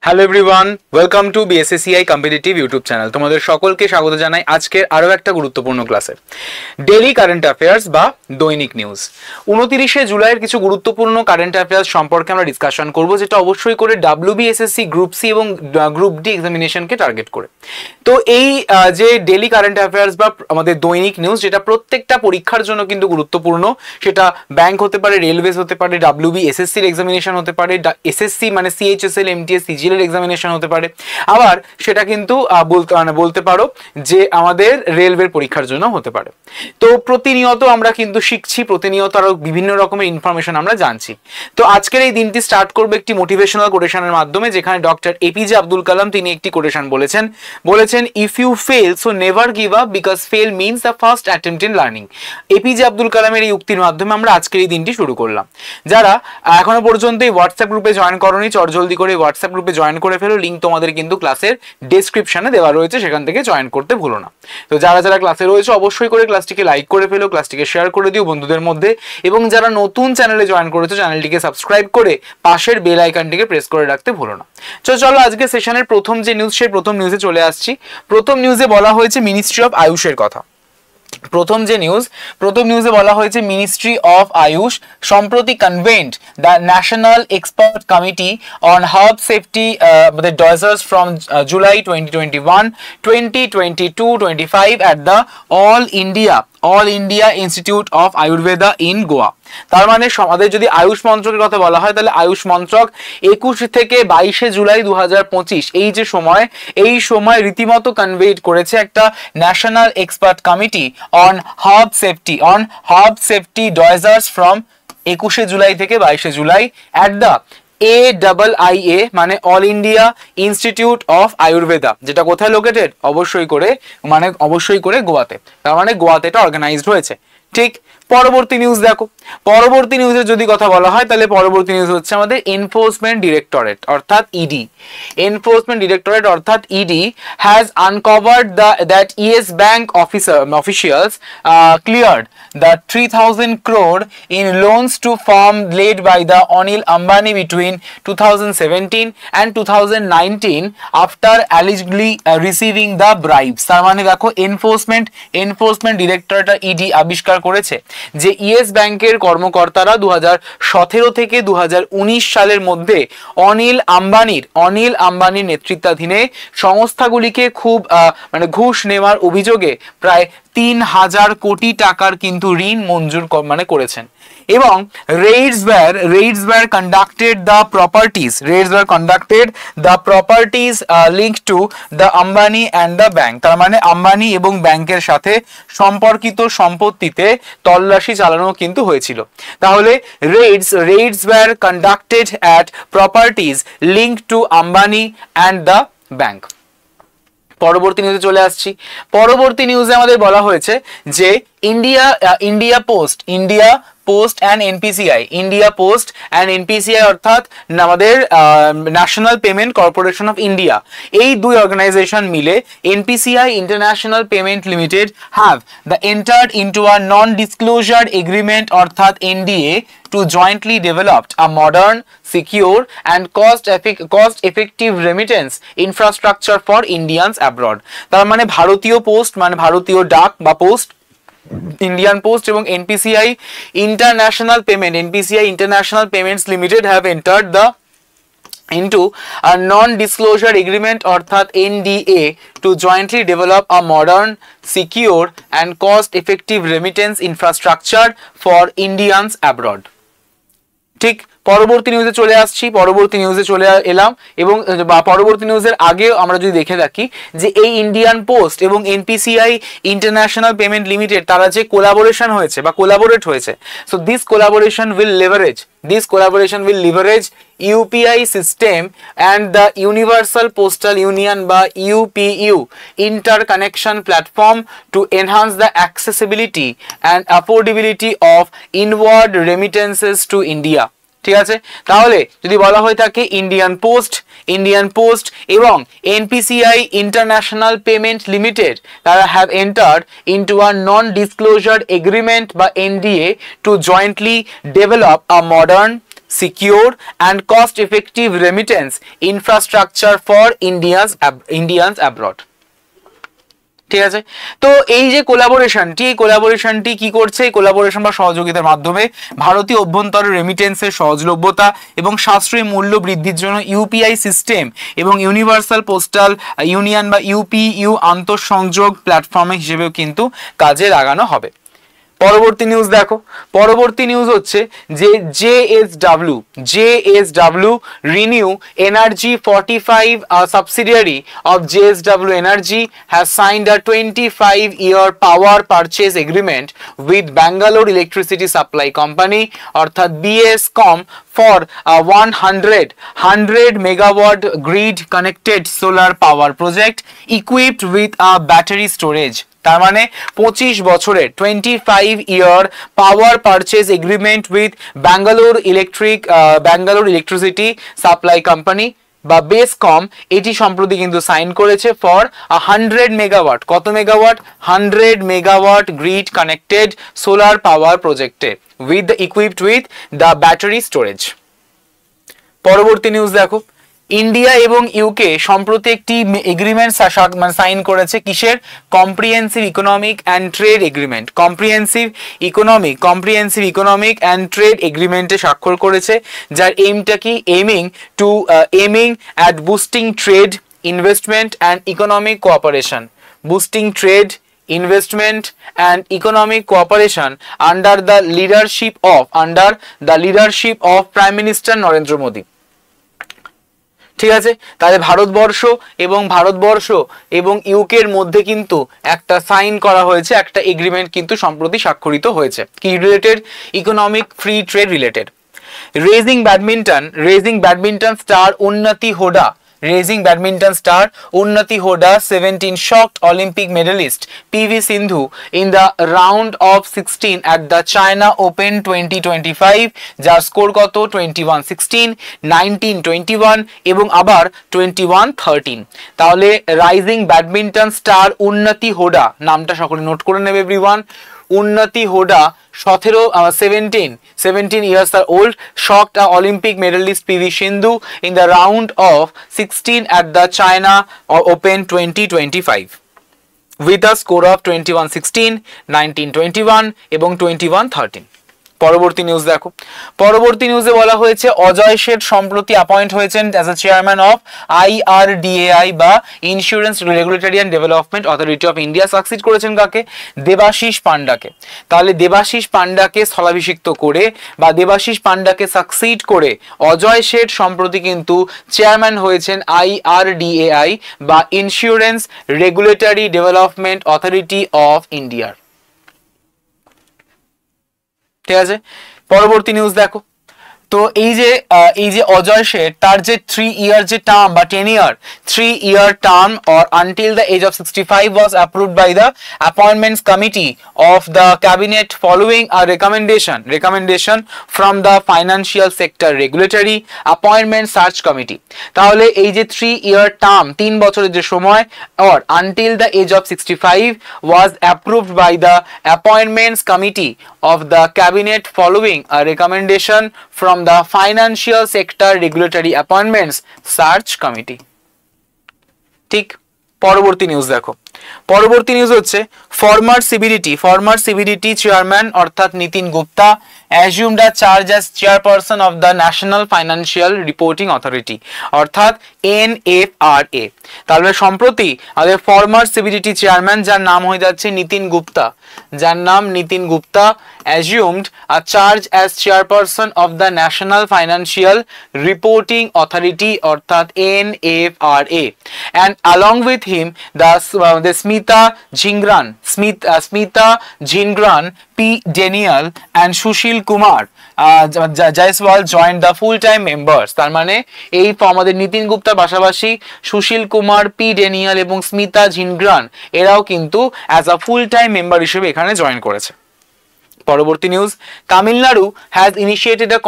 Hello everyone, welcome to BSSCI competitive YouTube channel. তোমাদের সকলকে স্বাগত জানাই আজকের আরও একটা গুরুত্বপূর্ণ ক্লাসে, ডেইলি কারেন্ট অ্যাফেয়ার্স বা দৈনিক নিউজ। 29শে জুলাইয়ের কিছু গুরুত্বপূর্ণ কারেন্ট অ্যাফেয়ার্স সম্পর্কে আমরা ডিসকাশন করব, যেটা অবশ্যই করে ডাব্লিউবিএসএসসি গ্রুপ সি এবং গ্রুপ ডি এক্সামিনেশনকে টার্গেট করে। তো এই যে ডেইলি কারেন্ট অ্যাফেয়ার্স বা আমাদের দৈনিক নিউজ, যেটা প্রত্যেকটা পরীক্ষার জন্য কিন্তু গুরুত্বপূর্ণ, সেটা ব্যাংক হতে পারে, রেলওয়েজ হতে পারে, ডাব্লিউবিএসএসসির এক্সামিনেশন হতে পারে, এসএসসি মানে সিএইচএসএল, এমটিএস, সিজিএল এর এক্সামিনেশন হতে পারে, আবার সেটা কিন্তু বলতে পারো যে আমাদের রেলওয়ের পরীক্ষার জন্য হতে পারে। তো প্রতিনিয়ত আমরা কিন্তু শিখছি, প্রতিনিয়ত আরো বিভিন্ন রকমের ইনফরমেশন আমরা জানছি। তো আজকের এই দিনটি স্টার্ট করবে একটি মোটিভেশনাল কোটেশনের মাধ্যমে, যেখানে ডক্টর এপিজে আব্দুল কালাম তিনি একটি কোটেশন বলেছেন if you fail so never give up because fail means the first attempt in learning. APJ Abdul কালামের এই উক্তির মাধ্যমে আমরা আজকের এই দিনটি শুরু করলাম। যারা এখনো পর্যন্ত এই হোয়াটসঅ্যাপ গ্রুপে জয়েন করোনি, চটজলদি করে হোয়াটসঅ্যাপ গ্রুপে জয়েন করে ফেলো। লিঙ্ক তোমাদের কিন্তু ক্লাসের ডেসক্রিপশনে দেওয়া রয়েছে, সেখান থেকে জয়েন করতে ভুলো না। তো যারা যারা ক্লাসে রয়েছে অবশ্যই করে ক্লাসটিকে লাইক করে ফেলো, ক্লাসটিকে শেয়ার করে দিও বন্ধুদের মধ্যে, এবং যারা নতুন চ্যানেলে জয়েন করেছো চ্যানেলটিকে সাবস্ক্রাইব করে পাশের বেল আইকনটিকে প্রেস করে রাখতে ভুলো না। চলো আজকে সেশনের প্রথম যে নিউজ, সেই প্রথম নিউজে চলে আসছি। প্রথম নিউজে বলা হয়েছে মিনিস্ট্রি অফ আয়ুষের কথা। প্রথম নিউজে বলা হয়েছে মিনিস্ট্রি অফ আয়ুষ সম্প্রতি কনভেন্ড the national expert committee on herb safety dossiers from July 2021, 2022, 25 at the All India Institute of Ayurveda in Goa। তার মানে আমাদের যদি আয়ুষ মন্ত্রকের কথা বলা হয়, তাহলে আয়ুষ মন্ত্রক 21 থেকে 22শে জুলাই 2025 এই সময় রীতিমতো কনভেট করেছে একটা national expert committee on herb safety dossiers from 21শে জুলাই থেকে 22শে জুলাই অ্যাট দ্য AIIA মানে all India institute of Ayurveda, যেটা কোথায় লোকেটেড? অবশ্যই করে গোয়াতে। তার মানে গোয়াতে এটা অর্গানাইজড হয়েছে। ঠিক, পরবর্তী নিউজ দেখো। পরবর্তী নিউজের যদি কথা বলা হয়, তাহলে পরবর্তী নিউজ হচ্ছে আমাদের এনফোর্সমেন্ট ডিরেক্টরেট অর্থাৎ ইডি। এনফোর্সমেন্ট ডিরেক্টরেট অর্থাৎ ED has uncovered that Yes Bank officials cleared the 3,000 crore in loans to firm led by the Anil Ambani between 2017 and 2019 after allegedly receiving the bribes। তার মানে দেখো enforcement directorate ED আবিষ্কার করেছে যে yes ব্যাংকের কর্মকর্তারা 2017 থেকে 2019 সালের মধ্যে অনিল আম্বানির নেতৃত্বাধীনে সংস্থাগুলিকে খুব ঘুষ নেওয়ার অভিযোগে প্রায় 3,000 কোটি টাকার কিন্তু ঋণ মঞ্জুর করেছেন। এবং raids were conducted the properties linked to the Ambani and the bank। তার মানে আম্বানি এবং ব্যাংকের সাথে সম্পর্কিত সম্পত্তিতে তল্লাশি চালানো কিন্তু হয়েছিল। তাহলে raids were conducted at properties linked to Ambani and the bank। পরবর্তী নিউজে চলে আসছি। পরবর্তী নিউজে আমাদের বলা হয়েছে যে ইন্ডিয়া পোস্ট অ্যান্ড এনপিসিআই অর্থাৎ আমাদের national payment corporation of India, এই দুই অর্গানাইজেশন মিলে NPCI international payment limited have the entered into a non disclosure agreement অর্থাৎ NDA to jointly develop a modern, secure and cost-effective remittance infrastructure for Indians abroad। তার মানে ভারতীয় post মানে ভারতীয় ডাক বা পোস্ট, ইন্ডিয়ান পোস্ট এবং NPCI international payments limited have entered into a non-disclosure agreement অর্থাৎ NDA to jointly develop a modern, secure and cost-effective remittance infrastructure for Indians abroad। ঠিক, পরবর্তী নিউজে চলে আসছি। এবং পরবর্তী নিউজের আগে আমরা যদি দেখে থাকি যে এই ইন্ডিয়ান পোস্ট এবং এনপিসিআই ইন্টারন্যাশনাল পেমেন্ট লিমিটেড তারা যে কোলাবোরেট হয়েছে, so this collaboration will leverage UPI system and the Universal Postal Union বা UPU interconnection platform to enhance the accessibility and affordability of inward remittances to India। ঠিক আছে, তাহলে যদি বলা হয়ে থাকে ইন্ডিয়ান পোস্ট এবং এনপিসিআই ইন্টারন্যাশনাল পেমেন্ট লিমিটেড তারা have entered into a non disclosure agreement বা NDA to jointly develop a modern, secure and cost-effective remittance infrastructure for Indians abroad. ঠিক আছে, তো এই যে কোলাবোরেশনটি কি করছে? এই কোলাবোরেশন বা সহযোগিতার মাধ্যমে ভারতীয় অভ্যন্তরীণ রেমিটেন্সের সহজলভ্যতা এবং সাশ্রয়ী মূল্য বৃদ্ধির জন্য ইউপিআই সিস্টেম এবং ইউনিভার্সাল পোস্টাল ইউনিয়ন বা ইউপিইউ আন্তঃসংযোগ প্ল্যাটফর্ম হিসেবেও কিন্তু কাজে লাগানো হবে। পরবর্তী নিউজ দেখো, পরবর্তী নিউজ হচ্ছে যে JSW Renew Energy 45 subsidiary of JSW Energy has signed a 25-year power purchase agreement with Bangalore Electricity Supply Company অর্থাৎ BSCOM for a 100 megawatt grid connected solar power project equipped with a battery storage। তার মানে 25 বছরের 25-year power purchase agreement with Bangalore electricity supply company বা বেসকম, এটি সম্প্রতি কিন্তু sign করেছে for 100 megawatt. কত megawatt? 100 megawatt grid connected solar power প্রজেক্টে equipped with the battery storage. পরবর্তী নিউজ দেখো, ইন্ডিয়া এবং ইউকে সম্প্রতি একটি এগ্রিমেন্ট সাইন করেছে। কিসের? Comprehensive economic and trade agreement. Comprehensive economic and trade এগ্রিমেন্টে স্বাক্ষর করেছে, যার এইমটা কি? Aiming at boosting trade, investment and economic cooperation. Boosting trade, investment and economic cooperation under the leadership of Prime Minister Narendra Modi। ঠিক আছে, তাহলে ভারতবর্ষ এবং ইউকের মধ্যে কিন্তু একটা সাইন করা হয়েছে, একটা এগ্রিমেন্ট কিন্তু সম্প্রতি স্বাক্ষরিত হয়েছে। কি related? Economic free trade related. Raising badminton star উন্নতি হোডা 17 shocked Olympic medalist PV Sindhu in the round of 16 at the China Open 2025, যার স্কোর কত? 21-16, 19-21 এবং আবার 21-13। তাহলে রাইজিং ব্যাডমিন্টন স্টার উন্নতি হোডা, নামটা সকলে নোট করে নেবে এভরিওয়ান। উন্নতি হোডা 17 years old shocked a Olympic medalist PV Sindhu in the round of 16 at the China Open 2025 with a score of 21-16, 19-21 এবং 21-13। পরবর্তী নিউজ দেখো, পরবর্তী নিউজে বলা হয়েছে অজয় শেঠ সম্প্রতি অ্যাপয়েন্ট হয়েছেন as a chairman of IRDAI বা insurance regulatory and development authority of India. Succeed করেছেন কাকে? দেবাশিস পান্ডাকে। তাহলে দেবাশিস পান্ডাকে স্থলাভিষিক্ত করে বা দেবাশিস পান্ডাকে সাকসিড করে অজয় শেঠ সম্প্রতি কিন্তু চেয়ারম্যান হয়েছেন IRDAI বা insurance regulatory development authority of ইন্ডিয়ার। ঠিক আছে, পরবর্তী নিউজ দেখো, তো এই যে অজয় শেঠ তার যে 3 year যে টার্ম বা 3 year term or until the age of 65 was approved by the appointments committee of the cabinet following a recommendation from the financial sector regulatory appointment search committee। তাহলে এই যে 3 year টার্ম 3 বছরের যে সময় or until the age of 65 was approved by the appointments committee of the cabinet following a recommendation from the financial sector regulatory appointments search committee। ঠিক, পরবর্তী news দেখো, পরবর্তী নিউজ হচ্ছে ফরমার সিবিডিটি চেয়ারম্যান অর্থাৎ Nitin Gupta assumed a charge as chairperson of the National Financial Reporting Authority অর্থাৎ NFRA। তাহলে সম্প্রতি আমাদের ফরমার সিবিডিটি চেয়ারম্যান যার নাম হয়ে যাচ্ছে Nitin Gupta assumed a charge as chairperson of the National Financial Reporting Authority অর্থাৎ NFRA, and along with him the Smita Jhingran, P. Daniel and Sushil Kumar Jaiswal joined the full-time members। তার মানে এই আমাদের নিতিন গুপ্তার পাশাপাশি সুশীল কুমার, পি ড্যানিয়েল এবং স্মিতা ঝিনগ্রান এরাও কিন্তু as a full time member হিসেবে এখানে জয়েন করেছে। পরবর্তী news, Tamil Nadu has initiated a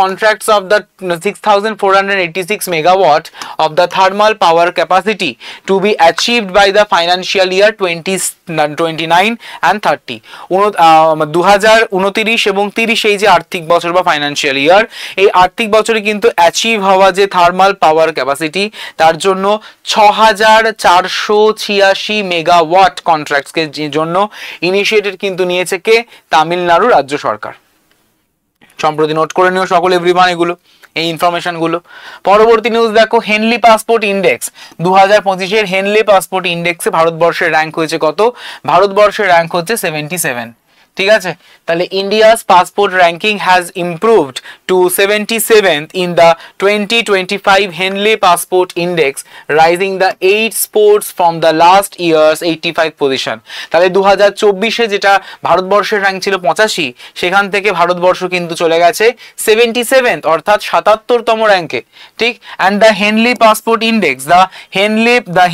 contracts of the 6,486 megawatt of the thermal power capacity to be achieved by the financial year 2029 and 30. 2029 এবং 30 এই যে আর্থিক বছর বা ফাইন্যান্সিয়াল ইয়ার, এই আর্থিক বছরে কিন্তু অ্যাচিভ হওয়া যে থার্মাল পাওয়ার ক্যাপাসিটি তার জন্য 6,486 মেগাওয়াট কন্ট্রাক্টসকে জন্য ইনিশিয়েটিভ কিন্তু নিয়েছে কে? তামিলনাড়ু রাজ্য সরকার। সম্প্রতি নোট করে নিও সকল এভরিওয়ান এগুলো, এই ইনফরমেশন গুলো। পরবর্তী নিউজ দেখো, Henley passport index 2025 Henley passport ইন্ডেক্সে ভারতবর্ষের র্যাঙ্ক হয়েছে কত? ভারতবর্ষের র্যাঙ্ক হচ্ছে 77। ঠিক আছে, তাহলে India's passport ranking has improved to 77th in the 2025 Henley passport index, rising the 8 sports from the last years 85 position. তাহলে 2024-এ যেটা ভারতবর্ষের র্যাঙ্ক ছিল 85, সেখান থেকে ভারতবর্ষ কিন্তু চলে গেছে 77th অর্থাৎ 77তম র্যাঙ্কে। ঠিক, and the Henley passport index, the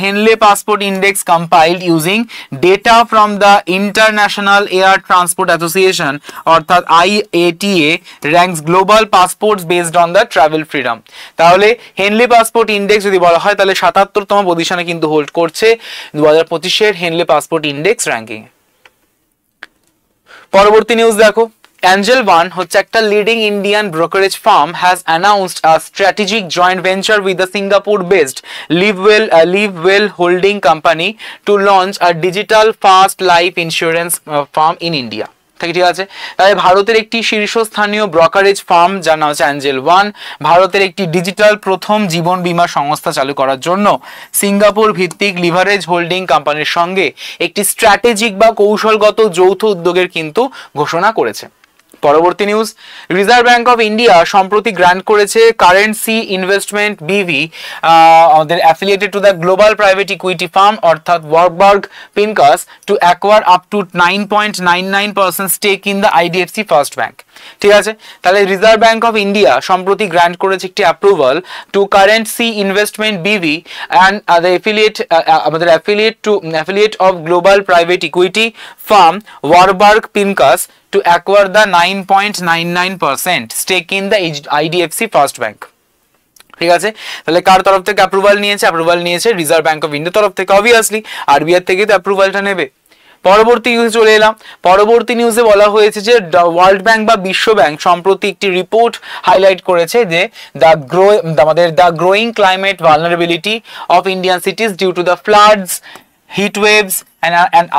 Henley passport index compiled using data from the international air transport association অর্থাৎ IATA ranks global passports based on the travel freedom। তাহলে হেনলি পাসপোর্ট ইন্ডেক্স যদি বলা হয় তাহলে 77তম পজিশনে কিন্তু হোল্ড করছে 2025-এর হেনলি পাসপোর্ট ইন্ডেক্স র্যাঙ্কিং। পরবর্তী নিউজ দেখো, Angel One হচ্ছে একটা leading Indian brokerage firm has announced a strategic joint venture with the Singapore based LivWell holding company to launch a digital first life insurance firm in India. ঠিক আছে, তাহলে ভারতের একটি শীর্ষস্থানীয় ব্রোকারেজ ফার্ম যার নাম হচ্ছে অ্যাঞ্জেল ওয়ান, ভারতের একটি ডিজিটাল প্রথম জীবন বীমা সংস্থা চালু করার জন্য সিঙ্গাপুর ভিত্তিক লিভারেজ হোল্ডিং কোম্পানির সঙ্গে একটি স্ট্র্যাটেজিক বা কৌশলগত যৌথ উদ্যোগের কিন্তু ঘোষণা করেছে। পরবর্তী news, Reserve Bank of India সম্প্রতি গ্র্যান্ট করেছে কারেন্সি ইনভেস্টমেন্ট বিভি আমাদের affiliated to the global private equity firm অর্থাৎ Warburg Pincus to acquire up to 9.99% stake in the IDFC first bank. ঠিক আছে, তাহলে রিজার্ভ ব্যাংক অফ ইন্ডিয়া সম্প্রতি grant করেছে একটি approval to currency investment BV and আমাদের affiliate of global private equity firm Warburg Pincus to acquire the 9.99% stake in the IDFC First Bank। ঠিক আছে, তাহলে কার তরফ থেকে অ্যাপ্রুভাল নিয়েছে? অ্যাপ্রুভাল নিয়েছে রিজার্ভ ব্যাংক অফ ইন্ডিয়া তরফ থেকে, অবভিয়াসলি RBI থেকে তো অ্যাপ্রুভালটা নেবে। পরবর্তী নিউজে চলে এলাম। পরবর্তী নিউজে বলা হয়েছে যে ওয়ার্ল্ড ব্যাংক বা বিশ্ব ব্যাংক সম্প্রতি একটি রিপোর্ট হাইলাইট করেছে যে the growing climate vulnerability of Indian cities due to the floods, heat waves and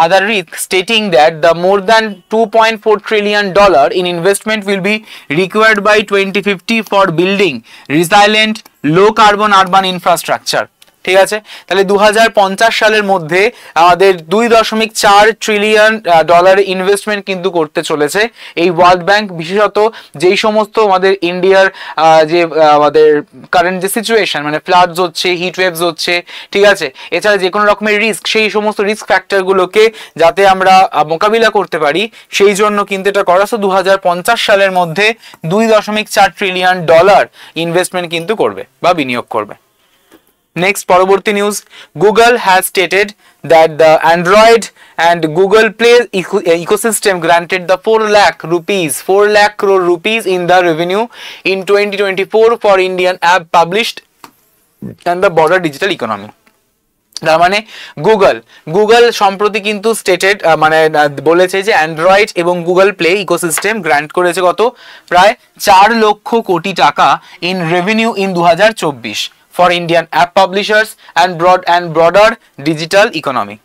other risks, stating that the more than $2.4 trillion in investment will be required by 2050 for building resilient low carbon urban infrastructure। ঠিক আছে, তাহলে 2050 সালের মধ্যে আমাদের $2.4 trillion investment কিন্তু করতে চলেছে এই ওয়ার্ল্ড ব্যাংক, বিশেষত যেই সমস্ত আমাদের ইন্ডিয়ার যে আমাদের কারেন্ট যে সিচুয়েশন মানে ফ্লাডস হচ্ছে, হিট ওয়েভস হচ্ছে, ঠিক আছে, এছাড়া যে কোনো রকমের রিস্ক, সেই সমস্ত রিস্ক ফ্যাক্টরগুলোকে যাতে আমরা মোকাবিলা করতে পারি সেই জন্য কিন্তু এটা করা। 2050 সালের মধ্যে $2.4 ট্রিলিয়ন ইনভেস্টমেন্ট কিন্তু করবে বা বিনিয়োগ করবে। Next, পরবর্তী news, Google has stated that the Android and Google Play ecosystem granted the 4 lakh crore rupees in the revenue in 2024 for Indian app published and the broader digital economy। তার মানে Google সম্প্রতি কিন্তু stated মানে বলেছে যে Android এবং Google play ecosystem grant করেছে কত? প্রায় 4 লক্ষ কোটি টাকা in revenue in 2024 for Indian app publishers and broader digital economy।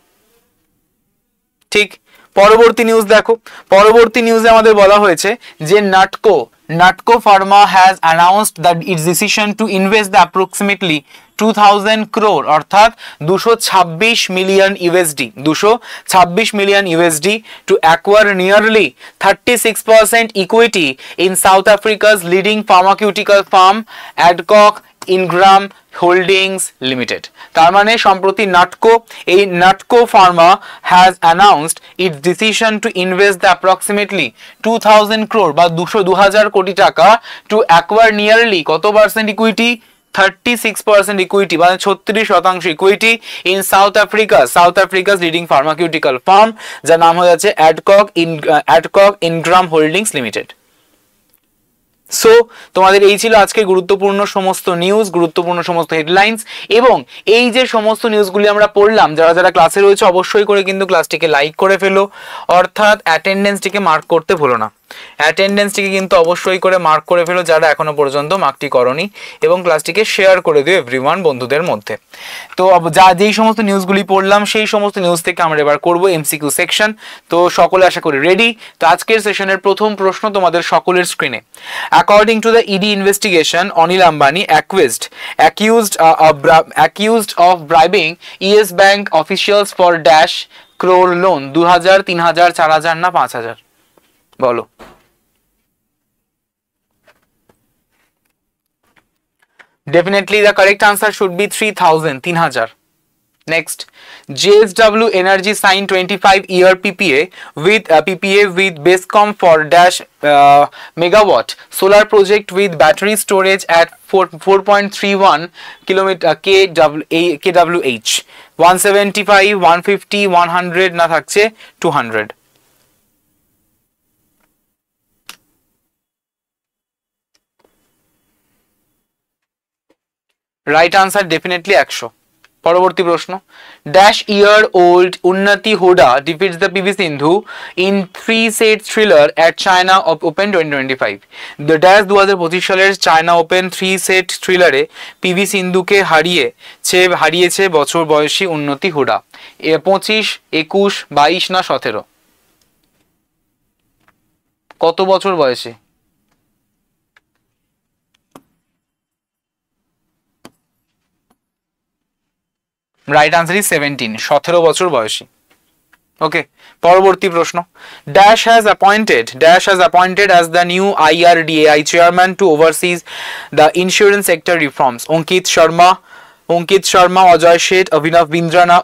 ঠিক, পরবর্তী নিউজ দেখো। পরবর্তী নিউজে আমাদের বলা হয়েছে যে নাটকো Pharma has announced that its decision to invest the approximately 2000 crore অর্থাৎ 226 million USD to acquire nearly 36% equity in South Africa's leading pharmaceutical firm Adcock Ingram Holdings Limited। তার মানে সম্প্রতি নাটকো Pharma has announced its decision to invest the approximately 2000 crore বা 2000 কোটি টাকা to acquire nearly কত percent equity? 36% equity মানে 36% equity in south আফ্রিকাস leading pharmaceutical farm, যার নাম হয়ে যাচ্ছে অ্যাডকক ইনগ্রাম হোল্ডিংস লিমিটেড। সো তোমাদের এই ছিল আজকে গুরুত্বপূর্ণ সমস্ত নিউজ, গুরুত্বপূর্ণ সমস্ত হেডলাইন্স, এবং এই যে সমস্ত নিউজগুলি আমরা পড়লাম, যারা যারা ক্লাসে রয়েছে অবশ্যই করে কিন্তু ক্লাসটিকে লাইক করে ফেলো, অর্থাৎ অ্যাটেন্ডেন্সটিকে মার্ক করতে ভুলো না। অ্যাটেন্ডেন্সটিকে কিন্তু অবশ্যই করে মার্ক করে ফেলো যারা এখনো পর্যন্ত মার্কটি করনি, এবং ক্লাসটিকে শেয়ার করে দিও এভরিওয়ান বন্ধুদের মধ্যে। তো যেই সমস্ত নিউজগুলি পড়লাম সেই সমস্ত নিউজ থেকে আমরা এবার করব এমসিকিউ সেকশন। তো সকলে আশা করি রেডি। তো আজকের সেশনের প্রথম প্রশ্ন তোমাদের সকলের স্ক্রিনে। According to the ED investigation, Anil Ambani accused of bribing Yes Bank officials for dash crore loan. 2000, 3000, 4000 না 5000? বলো। Definitely the correct answer should be 3000, 3000. Next, JSW Energy signed 25-year PPA with Bescom for dash megawatt solar project with battery storage at 4.31 kWh. 175, 150, 100 না থাকছে 200. Right answer definitely 100। পরবর্তী প্রশ্ন, dash year old Unnati Hooda defeats the PV Sindhu in 3 set thriller at China open 2025। দ্য dash 2025 সালের China open 3 set থ্রিলারে PV সিন্ধুকে হারিয়েছে বছর বয়সী উন্নতি হুডা। 25, 21, 22 না 17? কত বছর বয়সী? রাইট আনসার ইজ 17, 17 বছর বয়সী। ওকে, পরবর্তী প্রশ্ন, dash has appointed as the new IRDAI chairman to oversee the insurance sector reforms. Ankit Sharma, Ajay Seth, Abhinav বিন্দ্রানা,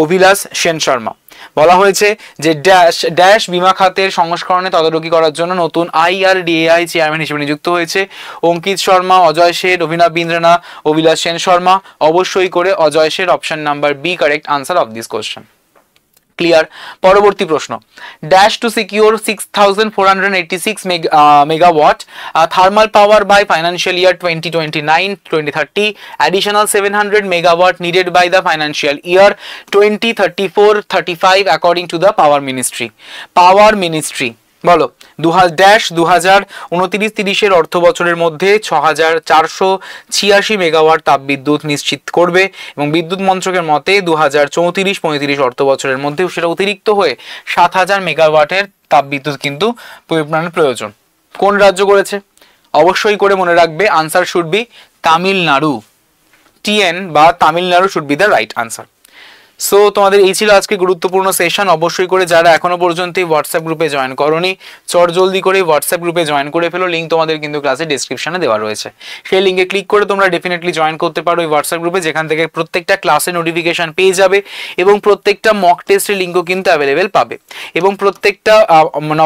অভিলাষ সেন শর্মা। বলা হয়েছে যে ড্যাশ বিমা খাতের সংস্করণে তদারকি করার জন্য নতুন IRDAI চেয়ারম্যান হিসেবে নিযুক্ত হয়েছে অঙ্কিত শর্মা, অজয় শেঠ, অভিনব বিন্দ্রানা, অভিলাষ সেন শর্মা। অবশ্যই করে Ajay Seth, option number B correct answer of this question. Clear. পরবর্তী প্রশ্ন, dash to secure 6486 megawatt thermal power by financial year 2029-2030, additional 700 megawatt needed by the financial year 2034-35 according to the power ministry। বলো, 2029-30 অর্থ বছরের মধ্যে 6486 মেগাওয়াট তাপবিদ্যুৎ নিশ্চিত করবে, এবং বিদ্যুৎ মন্ত্রকের মতে 2034-35 অর্থ বছরের মধ্যে সেটা অতিরিক্ত হয়ে 7000 মেগাওয়াটের তাপবিদ্যুৎ কিন্তু প্রয়োজন। কোন রাজ্য করেছে? অবশ্যই করে মনে রাখবে answer should be Tamil Nadu. TN বা Tamil Nadu should be the right answer. So তোমাদের এই ছিল আজকে গুরুত্বপূর্ণ সেশন। অবশ্যই করে যারা এখনো পর্যন্ত এই হোয়াটসঅ্যাপ গ্রুপে জয়েন করোনি, জলদি করে হোয়াটসঅ্যাপ গ্রুপে জয়েন করে ফেলো। লিঙ্ক তোমাদের কিন্তু ক্লাসের ডেসক্রিপশনে দেওয়া রয়েছে, সেই লিঙ্কে ক্লিক করে তোমরা ডেফিনেটলি জয়েন করতে পারো এই হোয়াটসঅ্যাপ গ্রুপে, যেখান থেকে প্রত্যেকটা ক্লাসের নোটিফিকেশন পেয়ে যাবে, এবং প্রত্যেকটা মক টেস্টের লিঙ্কও কিন্তু অ্যাভেলেবেল পাবে। এবং প্রত্যেকটা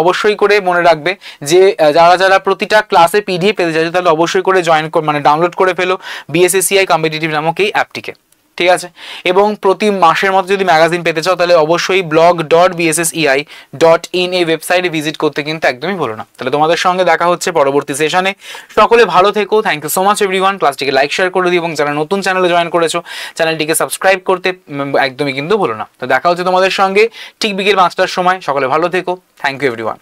অবশ্যই করে মনে রাখবে যে যারা প্রতিটা ক্লাসে PDF পেতে চাইছে তাহলে অবশ্যই করে ডাউনলোড করে ফেলো BSSCI কম্পিটিটিভ নামক এই অ্যাপটিকে, ঠিক আছে? এবং প্রতি মাসের মতো যদি ম্যাগাজিন পেতে চাও তাহলে অবশ্যই blog.bssei.in এই ওয়েবসাইটে ভিজিট করতে কিন্তু একদমই ভুলো না। তাহলে তোমাদের সঙ্গে দেখা হচ্ছে পরবর্তী সেশনে। সকলে ভালো থেকো। Thank you so much everyone. ক্লাসটিকে লাইক শেয়ার করে দিও, এবং যারা নতুন চ্যানেলে জয়েন করেছো চ্যানেলটিকে সাবস্ক্রাইব করতে একদমই কিন্তু ভুলো না। তো দেখা হচ্ছে তোমাদের সঙ্গে ঠিক বিকেল 5টার সময়। সকলে ভালো থেকো। Thank you everyone.